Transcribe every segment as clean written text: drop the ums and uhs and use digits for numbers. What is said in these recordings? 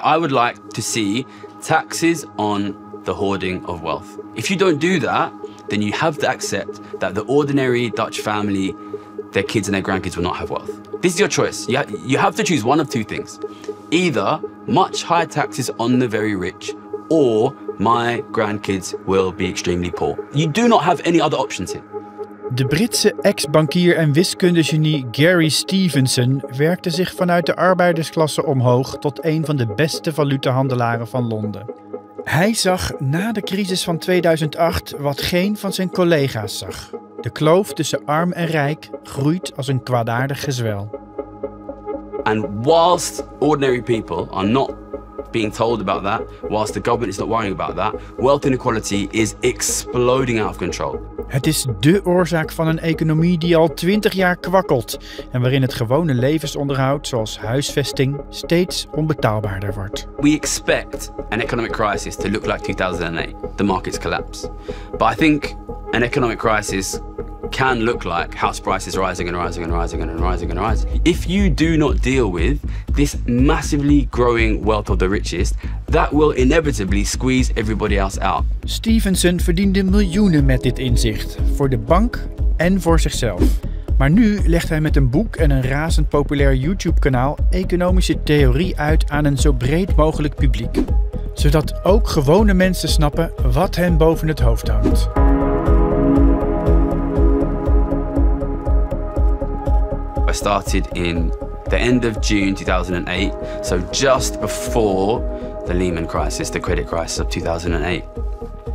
I would like to see taxes on the hoarding of wealth. If you don't do that, then you have to accept that the ordinary Dutch family, their kids and their grandkids will not have wealth. This is your choice. You have to choose one of two things. Either much higher taxes on the very rich, or my grandkids will be extremely poor. You do not have any other options here. De Britse ex-bankier en wiskunde-genie Gary Stevenson werkte zich vanuit de arbeidersklasse omhoog tot een van de beste valutahandelaren van Londen. Hij zag na de crisis van 2008 wat geen van zijn collega's zag. De kloof tussen arm en rijk groeit als een kwaadaardig gezwel. And whilst ordinary people are not being told about that, whilst the government is not worrying about that, wealth inequality is exploding out of control. Het is dé oorzaak van een economie die al 20 jaar kwakkelt en waarin het gewone levensonderhoud, zoals huisvesting, steeds onbetaalbaarder wordt. We expect an economic crisis to look like 2008, the markets collapse. But I think an economic crisis can look like house prices rising and rising and rising and rising and rising. If you do not deal with this massively growing wealth of the richest, that will inevitably squeeze everybody else out. Stevenson verdiende miljoenen met dit inzicht, voor de bank en voor zichzelf. Maar nu legt hij met een boek en een razend populair YouTube-kanaal economische theorie uit aan een zo breed mogelijk publiek. Zodat ook gewone mensen snappen wat hen boven het hoofd hangt. I started in the end of June 2008, so just before the Lehman crisis, the credit crisis of 2008.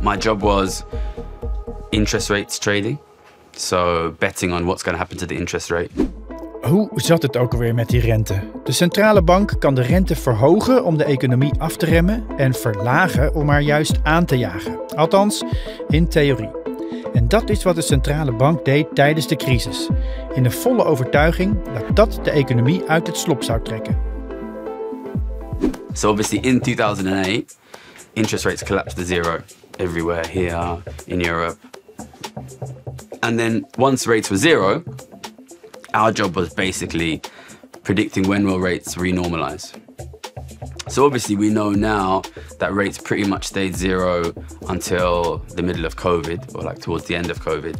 My job was interest rates trading, so betting on what's going to happen to the interest rate. Hoe zat het ook alweer met die rente? De centrale bank kan de rente verhogen om de economie af te remmen en verlagen om haar juist aan te jagen. Althans, in theorie. En dat is wat de centrale bank deed tijdens de crisis. In de volle overtuiging dat dat de economie uit het slop zou trekken. So obviously in 2008, interest rates collapsed to zero everywhere here in Europe. And then once rates were zero, our job was basically predicting when will rates renormalize. So obviously we know now that rates pretty much stayed zero until the middle of COVID, or like towards the end of COVID.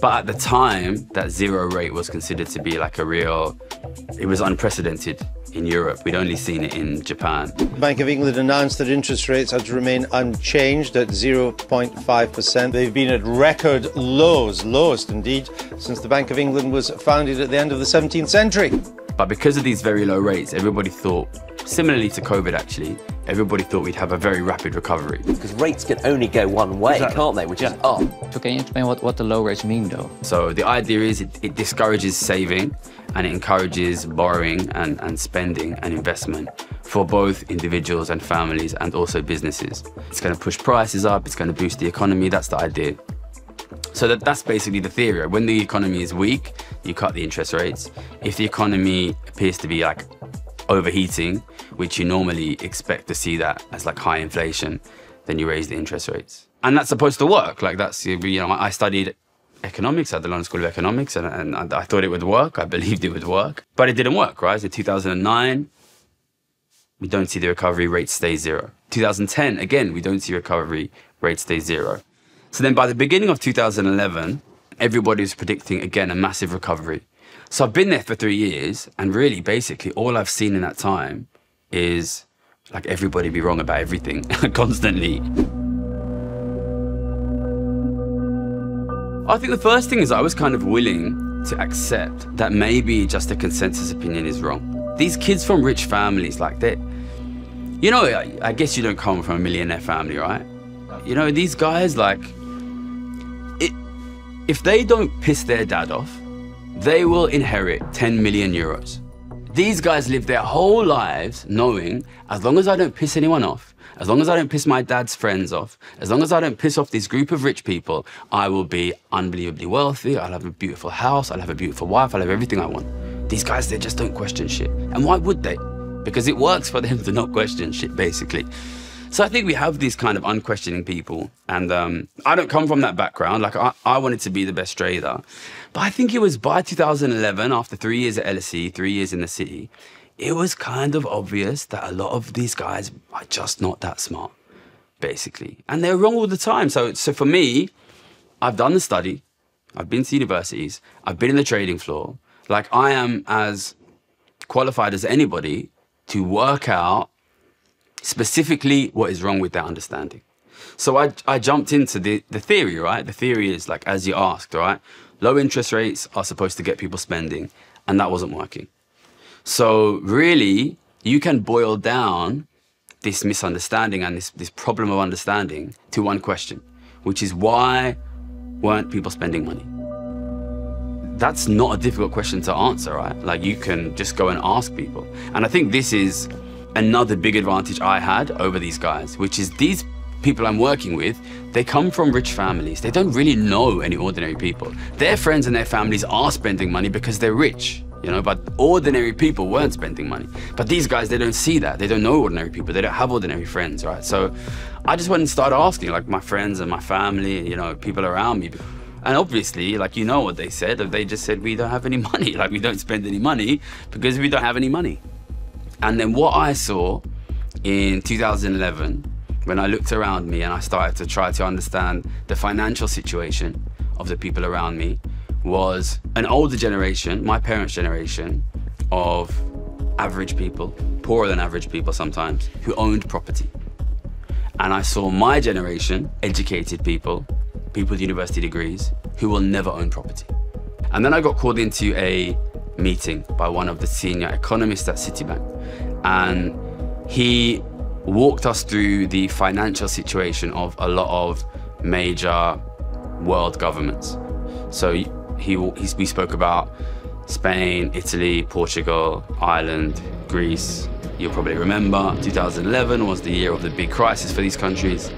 But at the time, that zero rate was considered to be like it was unprecedented in Europe. We'd only seen it in Japan. The Bank of England announced that interest rates had to remain unchanged at 0.5%. They've been at record lows, lowest indeed, since the Bank of England was founded at the end of the 17th century. But because of these very low rates, everybody thought, similarly to COVID actually, everybody thought we'd have a very rapid recovery. Because rates can only go one way, can't they? Which is up. So can you explain what the low rates mean though? So the idea is it discourages saving and it encourages borrowing and spending and investment for both individuals and families and also businesses. It's going to push prices up, it's going to boost the economy, that's the idea. So that's basically the theory. When the economy is weak, you cut the interest rates. If the economy appears to be like overheating, which you normally expect to see that as like high inflation, then you raise the interest rates. And that's supposed to work. Like that's, I studied economics at the London School of Economics and I thought it would work. I believed it would work, but it didn't work, right? So 2009, we don't see the recovery, rates stay zero. 2010, again, we don't see recovery, rates stay zero. So then by the beginning of 2011, everybody was predicting, again, a massive recovery. So I've been there for 3 years, and really, basically, all I've seen in that time is like everybody be wrong about everything, constantly. I think the first thing is I was kind of willing to accept that maybe just a consensus opinion is wrong. These kids from rich families, like they, I guess you don't come from a millionaire family, right? These guys, like, if they don't piss their dad off, they will inherit 10 million euros. These guys live their whole lives knowing, as long as I don't piss anyone off, as long as I don't piss my dad's friends off, as long as I don't piss off this group of rich people, I will be unbelievably wealthy, I'll have a beautiful house, I'll have a beautiful wife, I'll have everything I want. These guys, they just don't question shit. And why would they? Because it works for them to not question shit, basically. So I think we have these kind of unquestioning people, and I don't come from that background. Like I wanted to be the best trader, but I think it was by 2011, after 3 years at LSE, 3 years in the city, it was kind of obvious that a lot of these guys are just not that smart, basically. And they're wrong all the time. So for me, I've done the study, I've been to universities, I've been in the trading floor. Like, I am as qualified as anybody to work out specifically what is wrong with their understanding. So I jumped into the theory, right? The theory is, like, as you asked, right? Low interest rates are supposed to get people spending, and that wasn't working. So really, you can boil down this misunderstanding and this problem of understanding to one question, which is, why weren't people spending money? That's not a difficult question to answer, right? Like, you can just go and ask people. And I think this is another big advantage I had over these guys, which is these people I'm working with, they come from rich families. They don't really know any ordinary people. Their friends and their families are spending money because they're rich, you know, but ordinary people weren't spending money. But these guys, they don't see that. They don't know ordinary people. They don't have ordinary friends, right? So I just went and started asking, like, my friends and my family, you know, people around me. And obviously, like, you know what they said. They just said, we don't have any money. Like, we don't spend any money because we don't have any money. And then what I saw in 2011, when I looked around me and I started to try to understand the financial situation of the people around me, was an older generation, my parents' generation, of average people, poorer than average people sometimes, who owned property. And I saw my generation, educated people, people with university degrees, who will never own property. And then I got called into a meeting by one of the senior economists at Citibank. And he walked us through the financial situation of a lot of major world governments. So we spoke about Spain, Italy, Portugal, Ireland, Greece. You'll probably remember 2011 was the year of the big crisis for these countries,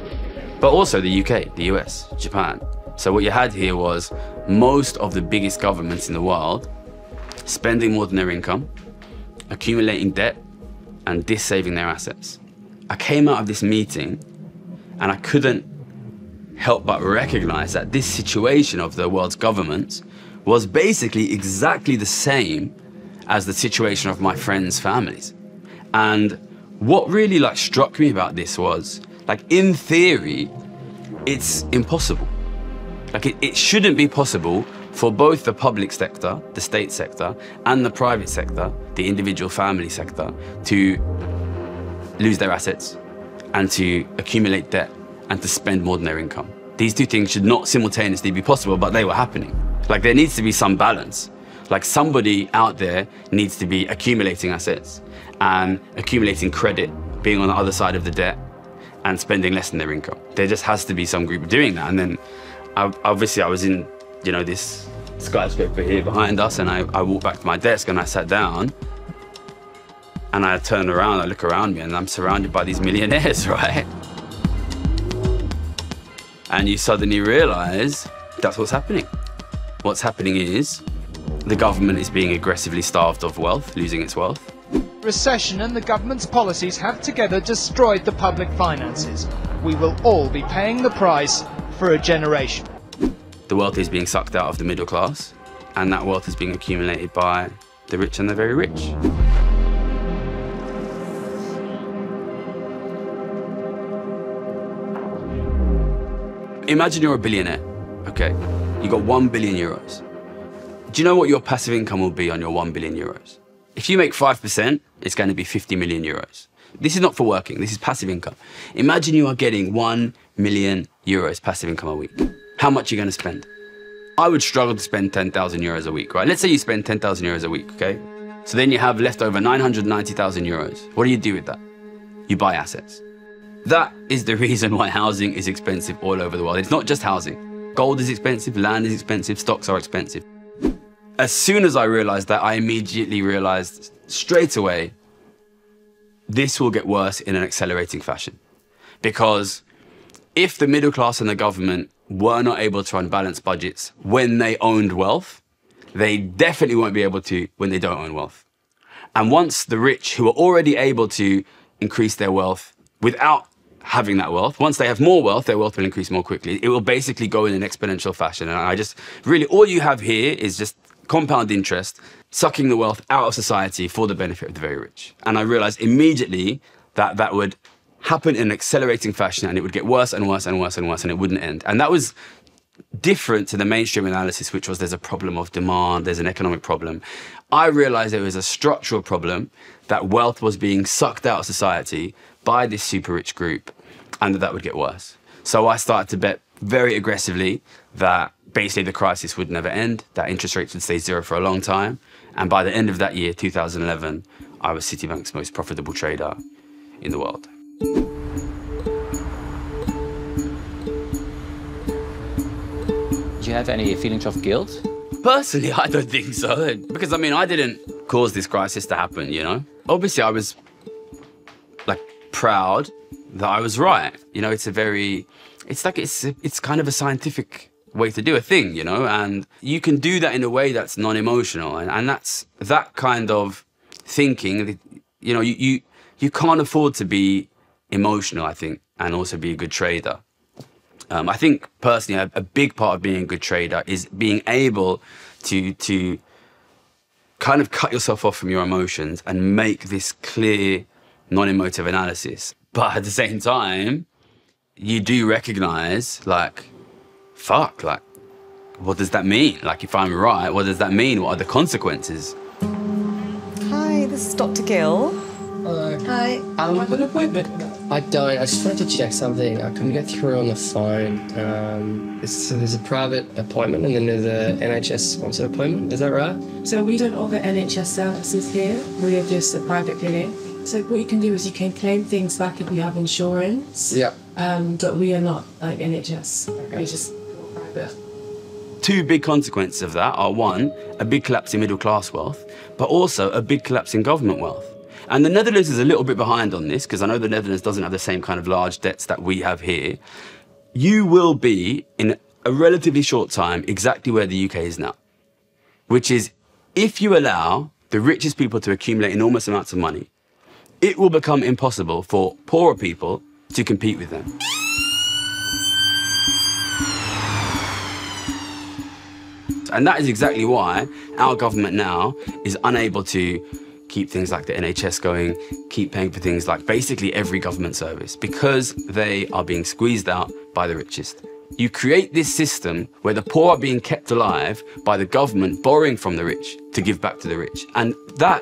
but also the UK, the US, Japan. So what you had here was most of the biggest governments in the world spending more than their income, accumulating debt, and dissaving their assets. I came out of this meeting and I couldn't help but recognize that this situation of the world's governments was basically exactly the same as the situation of my friends' families. And what really, like, struck me about this was, like, in theory, it's impossible. Like, it shouldn't be possible for both the public sector, the state sector, and the private sector, the individual family sector, to lose their assets and to accumulate debt and to spend more than their income. These two things should not simultaneously be possible, but they were happening. Like, there needs to be some balance. Like, somebody out there needs to be accumulating assets and accumulating credit, being on the other side of the debt, and spending less than their income. There just has to be some group doing that. And then obviously I was in, you know, this skyscraper here behind us, and I walked back to my desk and I sat down and I turn around, I look around me, and I'm surrounded by these millionaires, right? And you suddenly realize that's what's happening. What's happening is the government is being aggressively starved of wealth, losing its wealth. Recession and the government's policies have together destroyed the public finances. We will all be paying the price for a generation. The wealth is being sucked out of the middle class, and that wealth is being accumulated by the rich and the very rich. Imagine you're a billionaire, okay? You got 1 billion euros. Do you know what your passive income will be on your 1 billion euros? If you make 5%, it's going to be 50 million euros. This is not for working, this is passive income. Imagine you are getting 1 million euros passive income a week. How much are you going to spend? I would struggle to spend 10,000 euros a week, right? Let's say you spend 10,000 euros a week, okay? So then you have left over 990,000 euros. What do you do with that? You buy assets. That is the reason why housing is expensive all over the world. It's not just housing. Gold is expensive, land is expensive, stocks are expensive. As soon as I realized that, I immediately realized straight away, this will get worse in an accelerating fashion. Because if the middle class and the government were not able to run balanced budgets when they owned wealth, they definitely won't be able to when they don't own wealth. And once the rich, who are already able to increase their wealth without having that wealth, once they have more wealth, their wealth will increase more quickly. It will basically go in an exponential fashion. And I just, really, all you have here is just compound interest, sucking the wealth out of society for the benefit of the very rich. And I realized immediately that that would happen in an accelerating fashion, and it would get worse and worse and worse and worse, and it wouldn't end. And that was different to the mainstream analysis, which was there's a problem of demand, there's an economic problem. I realized there was a structural problem, that wealth was being sucked out of society by this super rich group, and that would get worse. So I started to bet very aggressively that basically the crisis would never end, that interest rates would stay zero for a long time. And by the end of that year, 2011, I was Citibank's most profitable trader in the world. Do you have any feelings of guilt? Personally, I don't think so. Because, I mean, I didn't cause this crisis to happen, you know? Obviously, I was, like, proud that I was right. You know, it's kind of a scientific way to do a thing, you know? And you can do that in a way that's non-emotional. And that's that kind of thinking, you know, you can't afford to be emotional, I think, and also be a good trader. I think, personally, a big part of being a good trader is being able to kind of cut yourself off from your emotions and make this clear, non-emotive analysis. But at the same time, you do recognize, like, fuck, like, what does that mean? Like, if I'm right, what does that mean? What are the consequences? Hi, this is Dr. Gill. Hello. Hi. I have an appointment. I don't. I just wanted to check something. I couldn't get through on the phone. So there's a private appointment and then there's a NHS-sponsored appointment. Is that right? So we don't offer NHS services here. We are just a private clinic. So what you can do is you can claim things back if you have insurance. Yeah. But we are not like NHS. Okay. We're just private. Two big consequences of that are, one, a big collapse in middle-class wealth, but also a big collapse in government wealth. And the Netherlands is a little bit behind on this, because I know the Netherlands doesn't have the same kind of large debts that we have here. You will be, in a relatively short time, exactly where the UK is now. Which is, if you allow the richest people to accumulate enormous amounts of money, it will become impossible for poorer people to compete with them. And that is exactly why our government now is unable to keep things like the NHS going, keep paying for things like basically every government service, because they are being squeezed out by the richest. You create this system where the poor are being kept alive by the government borrowing from the rich to give back to the rich. And that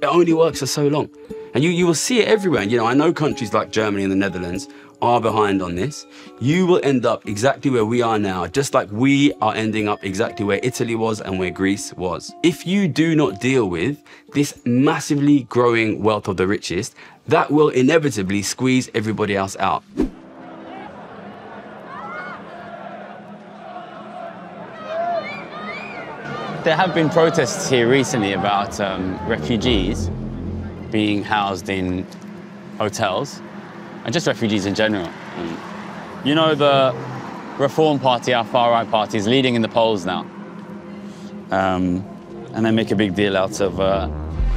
it only works for so long. And you will see it everywhere. And, you know, I know countries like Germany and the Netherlands are behind on this. You will end up exactly where we are now, just like we are ending up exactly where Italy was and where Greece was. If you do not deal with this massively growing wealth of the richest, that will inevitably squeeze everybody else out. There have been protests here recently about refugees being housed in hotels, and just refugees in general. You know, the Reform Party, our far-right party, is leading in the polls now. And they make a big deal out of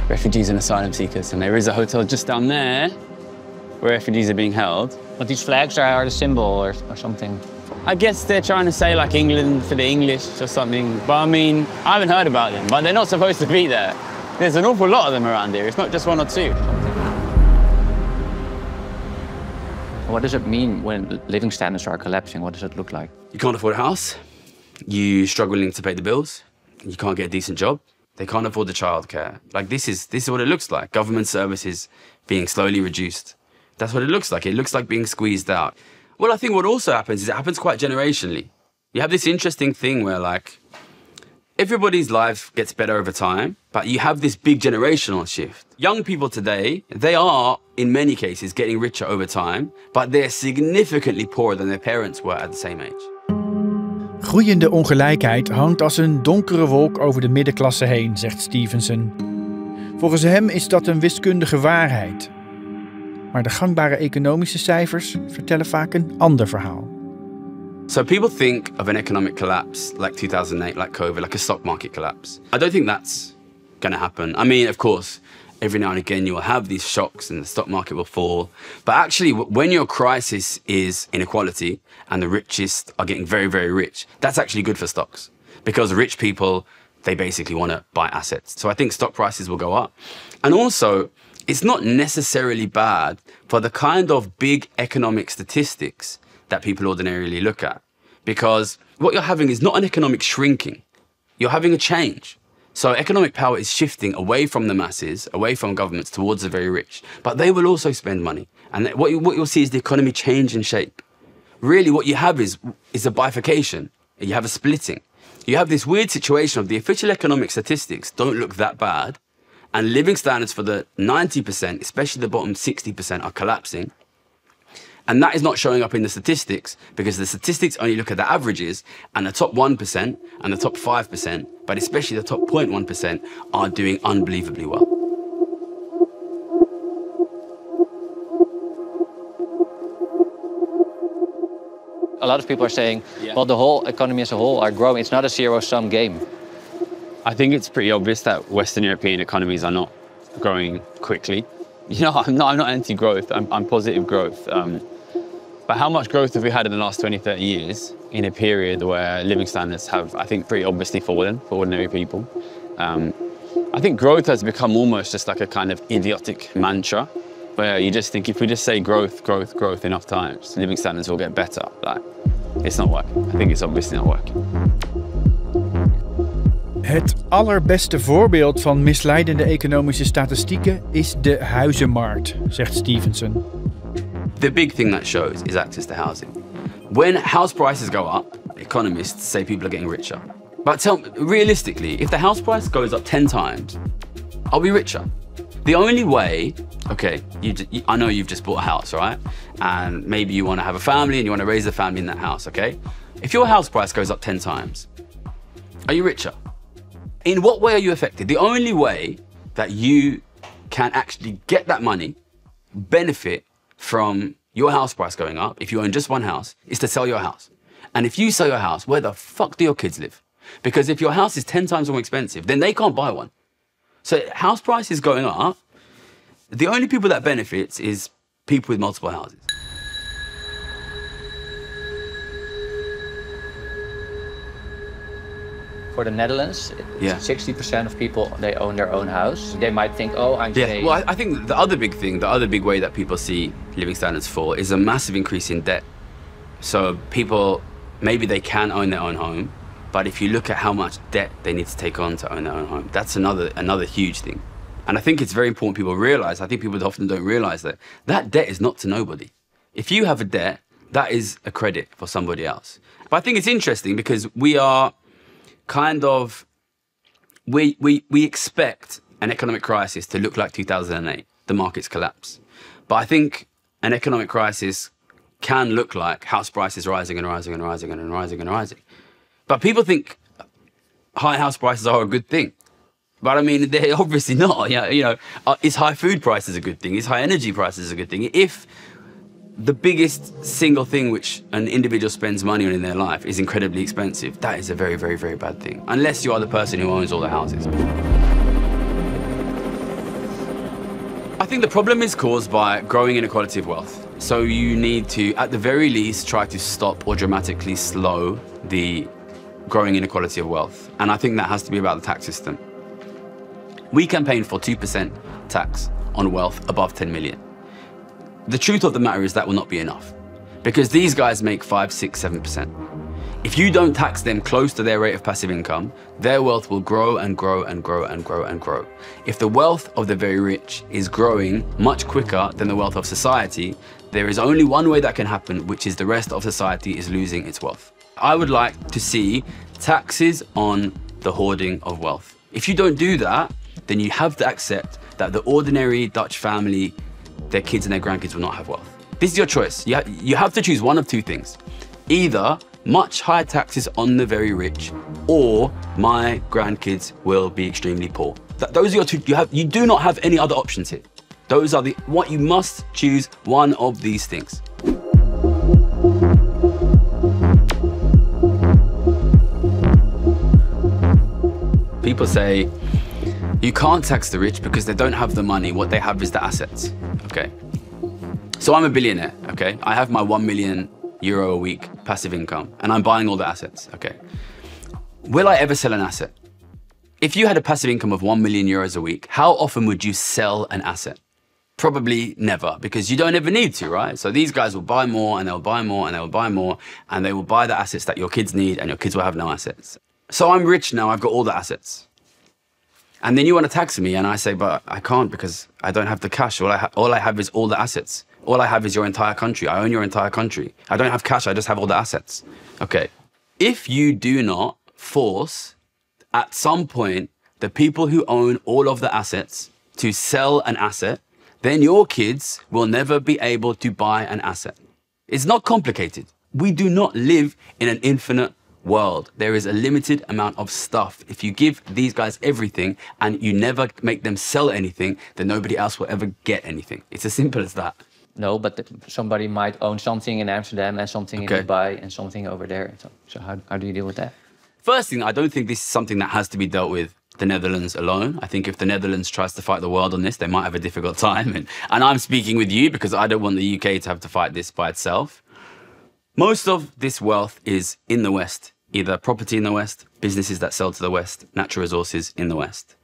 refugees and asylum seekers. And there is a hotel just down there where refugees are being held. But these flags are the symbol or something. I guess they're trying to say, like, England for the English or something. But I mean, I haven't heard about them, but they're not supposed to be there. There's an awful lot of them around here. It's not just one or two. What does it mean when living standards are collapsing? What does it look like? You can't afford a house. You're struggling to pay the bills. You can't get a decent job. They can't afford the childcare. Like, this is what it looks like. Government services being slowly reduced. That's what it looks like. It looks like being squeezed out. Well, I think what also happens is it happens quite generationally. You have this interesting thing where, like, everybody's life gets better over time, but you have this big generational shift. Young people today, they are, in many cases, getting richer over time, but they're significantly poorer than their parents were at the same age. Groeiende ongelijkheid hangt als een donkere wolk over de middenklasse heen, zegt Stevenson. Volgens hem is dat een wiskundige waarheid. Maar de gangbare economische cijfers vertellen vaak een ander verhaal. So people think of an economic collapse like 2008, like COVID, like a stock market collapse. I don't think that's going to happen. I mean, of course, every now and again you will have these shocks and the stock market will fall. But actually, when your crisis is inequality and the richest are getting very, very rich, that's actually good for stocks. Because rich people they basically want to buy assets. So I think stock prices will go up. And also, it's not necessarily bad for the kind of big economic statistics that people ordinarily look at. Because what you're having is not an economic shrinking. You're having a change. So economic power is shifting away from the masses, away from governments towards the very rich. But they will also spend money. And what you'll see is the economy change in shape. Really what you have is a bifurcation. You have a splitting. You have this weird situation of the official economic statistics don't look that bad. And living standards for the 90%, especially the bottom 60%, are collapsing. And that is not showing up in the statistics because the statistics only look at the averages, and the top 1% and the top 5%, but especially the top 0.1% are doing unbelievably well. A lot of people are saying, well, the whole economy as a whole are growing. It's not a zero-sum game. I think it's pretty obvious that Western European economies are not growing quickly. You know, I'm not anti-growth, I'm positive growth. But how much growth have we had in the last 20, 30 years in a period where living standards have, I think, pretty obviously fallen for ordinary people? I think growth has become almost just like a kind of idiotic mantra, where you just think if we just say growth, growth, growth enough times, living standards will get better. Like, it's not working. I think it's obviously not working. Het allerbeste voorbeeld van misleidende economische statistieken is de huizenmarkt, zegt Stevenson. The big thing that shows is access to housing. When house prices go up, economists say people are getting richer. But tell me, realistically, if the house price goes up 10 times, are we richer? The only way, okay, I know you've just bought a house, right? And maybe you want to have a family and you want to raise a family in that house, okay? If your house price goes up 10 times, are you richer? In what way are you affected? The only way that you can actually get that money, benefit from your house price going up, if you own just one house, is to sell your house. And if you sell your house, where the fuck do your kids live? Because if your house is 10 times more expensive, then they can't buy one. So house prices going up, the only people that benefits is people with multiple houses. For the Netherlands, 60% of people, they own their own house. They might think, oh, I'm paying. Well, I think the other big thing, the other big way that people see living standards fall is a massive increase in debt. So people, maybe they can own their own home, but if you look at how much debt they need to take on to own their own home, that's another huge thing. And I think it's very important people realize, I think people often don't realize that debt is not to nobody. If you have a debt, that is a credit for somebody else. But I think it's interesting because we are kind of, we expect an economic crisis to look like 2008, the markets collapse. But I think an economic crisis can look like house prices rising and rising and rising and rising and rising. But people think high house prices are a good thing. But I mean, they're obviously not. Is high food prices a good thing? Is high energy prices a good thing? If the biggest single thing which an individual spends money on in their life is incredibly expensive, that is a very, very, very bad thing. Unless you are the person who owns all the houses. I think the problem is caused by growing inequality of wealth. So you need to, at the very least, try to stop or dramatically slow the growing inequality of wealth. And I think that has to be about the tax system. We campaign for 2% tax on wealth above 10 million. The truth of the matter is that will not be enough because these guys make 5, 6, 7%. If you don't tax them close to their rate of passive income, their wealth will grow and grow and grow and grow and grow. If the wealth of the very rich is growing much quicker than the wealth of society, there is only one way that can happen, which is the rest of society is losing its wealth. I would like to see taxes on the hoarding of wealth. If you don't do that, then you have to accept that the ordinary Dutch family, their kids and their grandkids will not have wealth. This is your choice. You have to choose one of two things. Either much higher taxes on the very rich, or my grandkids will be extremely poor. Those are your two. You do not have any other options here. Those are what you must choose one of these things. People say, you can't tax the rich because they don't have the money. What they have is the assets. Okay. So I'm a billionaire. Okay. I have my €1 million a week passive income and I'm buying all the assets. Okay. Will I ever sell an asset? If you had a passive income of 1 million euros a week, how often would you sell an asset? Probably never, because you don't ever need to, right? So these guys will buy more and they'll buy more and they'll buy more and they will buy the assets that your kids need and your kids will have no assets. So I'm rich now, I've got all the assets. And then you want to tax me and I say, but I can't because I don't have the cash. All I have is all the assets. All I have is your entire country. I own your entire country. I don't have cash, I just have all the assets. Okay, if you do not force, at some point, the people who own all of the assets to sell an asset, then your kids will never be able to buy an asset. It's not complicated. We do not live in an infinite world. There is a limited amount of stuff. If you give these guys everything and you never make them sell anything, then nobody else will ever get anything. It's as simple as that. No, but somebody might own something in Amsterdam and something in Dubai and something over there. So how do you deal with that? First thing, I don't think this is something that has to be dealt with the Netherlands alone. I think if the Netherlands tries to fight the world on this, they might have a difficult time. And I'm speaking with you because I don't want the UK to have to fight this by itself. Most of this wealth is in the West, either property in the West, businesses that sell to the West, natural resources in the West.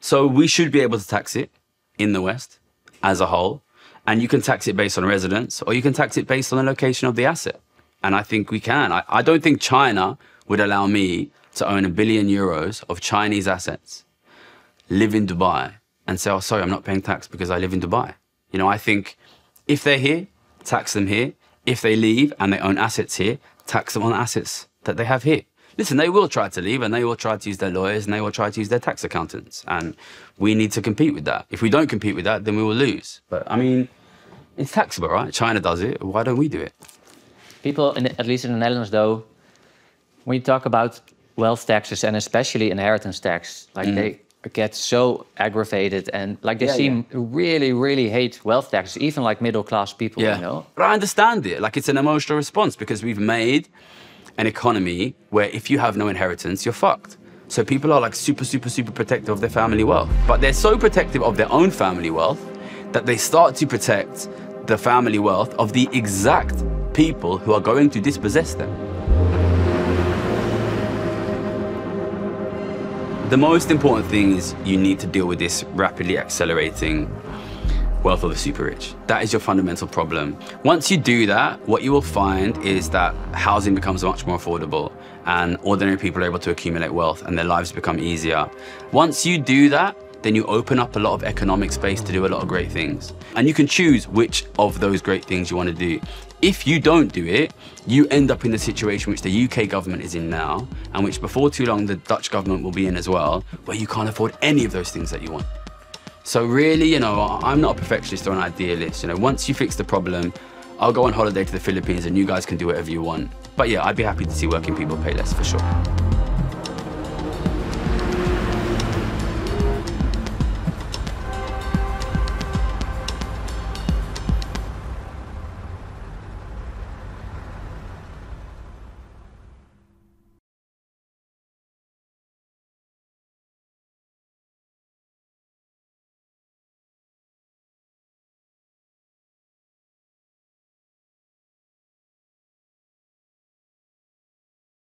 So we should be able to tax it in the West as a whole. And you can tax it based on residence or you can tax it based on the location of the asset. And I think we can. I don't think China would allow me to own €1 billion of Chinese assets, live in Dubai, and say, oh, sorry, I'm not paying tax because I live in Dubai. You know, I think if they're here, tax them here. If they leave and they own assets here, tax them on assets that they have here. Listen, they will try to leave and they will try to use their lawyers and they will try to use their tax accountants. And we need to compete with that. If we don't compete with that, then we will lose. But I mean, it's taxable, right? China does it. Why don't we do it? People, at least in the Netherlands, though, when you talk about wealth taxes and especially inheritance tax, like they get so aggravated and like they seem really, really hate wealth taxes, even like middle-class people, you know? But I understand it. Like, it's an emotional response because we've made an economy where if you have no inheritance, you're fucked. So people are like super, super, super protective of their family wealth. But they're so protective of their own family wealth that they start to protect the family wealth of the exact people who are going to dispossess them. The most important thing is you need to deal with this rapidly accelerating wealth of the super rich. That is your fundamental problem. Once you do that, what you will find is that housing becomes much more affordable and ordinary people are able to accumulate wealth and their lives become easier. Once you do that, then you open up a lot of economic space to do a lot of great things. And you can choose which of those great things you want to do. If you don't do it, you end up in the situation which the UK government is in now, and which before too long the Dutch government will be in as well, where you can't afford any of those things that you want. So really, you know, I'm not a perfectionist or an idealist. You know, once you fix the problem, I'll go on holiday to the Philippines and you guys can do whatever you want. But yeah, I'd be happy to see working people pay less for sure.